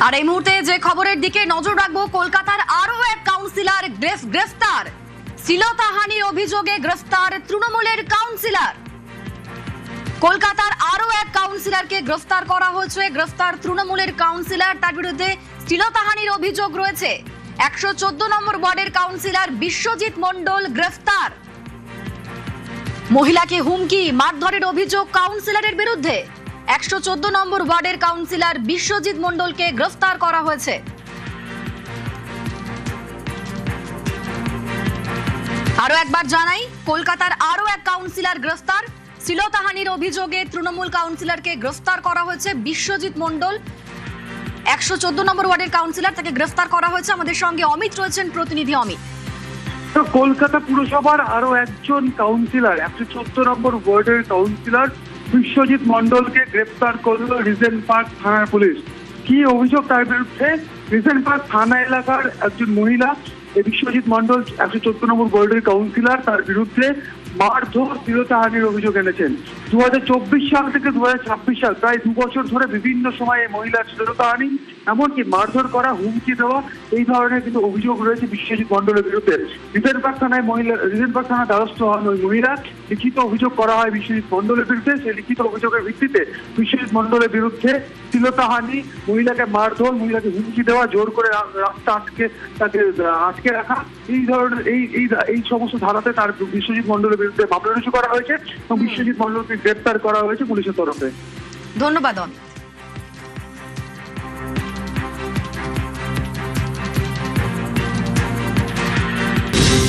আর এই মুহূর্তে যে খবরের দিকে নজর রাখবো, কলকাতার আরো এক কাউন্সিলর গ্রেফতার। শ্লীলতাহানির অভিযোগে গ্রেফতার তৃণমূলের কাউন্সিলর। কলকাতার আরো এক কাউন্সিলরকে গ্রেফতার করা হয়েছে। গ্রেফতার তৃণমূলের কাউন্সিলর, তার বিরুদ্ধে শ্লীলতাহানির অভিযোগ রয়েছে। 114 নম্বর ওয়ার্ডের কাউন্সিলর বিশ্বজিৎ মণ্ডল গ্রেফতার। মহিলাকে হুমকি মারধরের অভিযোগ কাউন্সিলরের বিরুদ্ধে। 114 নম্বর ওয়ার্ডের কাউন্সিলর বিশ্বজিৎ মণ্ডলকে গ্রেফতার করা হয়েছে। আরো একবার জানাই, কলকাতার আরো এক কাউন্সিলর গ্রেফতার। শ্লীলতাহানির অভিযোগে তৃণমূল কাউন্সিলরকে গ্রেফতার করা হয়েছে বিশ্বজিৎ মণ্ডল। 114 নম্বর ওয়ার্ডের কাউন্সিলর, তাকে গ্রেফতার করা হয়েছে। আমাদের সঙ্গে অমিত রয়েছেন, প্রতিনিধি অমিত। কলকাতা পুরসভার আরো একজন কাউন্সিলর 114 নম্বর ওয়ার্ডের কাউন্সিলর বিশ্বজিৎ মণ্ডলকে গ্রেফতার করলো রিজেন্ট পার্ক থানার পুলিশ। কি অভিযোগ তার বিরুদ্ধে? রিজেন্ট পার্ক থানা এলাকার একজন মহিলা বিশ্বজিৎ মণ্ডল 114 নম্বর ওয়ার্ডের কাউন্সিলর, তার বিরুদ্ধে মারধর শ্লীলতাহানির অভিযোগ এনেছেন। 2024 সাল থেকে 2026 সাল প্রায় 2 বছর ধরে বিভিন্ন সময়ে মহিলার শ্লীলতাহানি, এমনকি মারধর করা, হুমকি দেওয়া, এই ধরনের কিন্তু অভিযোগ রয়েছে বিশ্বজিৎ মণ্ডলের বিরুদ্ধে। রিজেন্ট পার্ক থানার দ্বারস্থ হন ওই মহিলা। লিখিত অভিযোগ করা হয় বিশ্বজিৎ মণ্ডলের বিরুদ্ধে। সেই লিখিত অভিযোগের ভিত্তিতে বিশ্বজিৎ মণ্ডলের বিরুদ্ধে শ্লীলতাহানি, মহিলাকে মারধর, মহিলাকে হুমকি দেওয়া, জোর করে রাস্তা তাকে আটকে রাখা, এই ধরনের এই সমস্ত ধারাতে তার বিশ্বজিৎ মণ্ডলের বিরুদ্ধে মামলা রুজু করা হয়েছে এবং বিশ্বজিৎ মণ্ডলকে গ্রেফতার করা হয়েছে পুলিশের তরফে। ধন্যবাদ অমিত।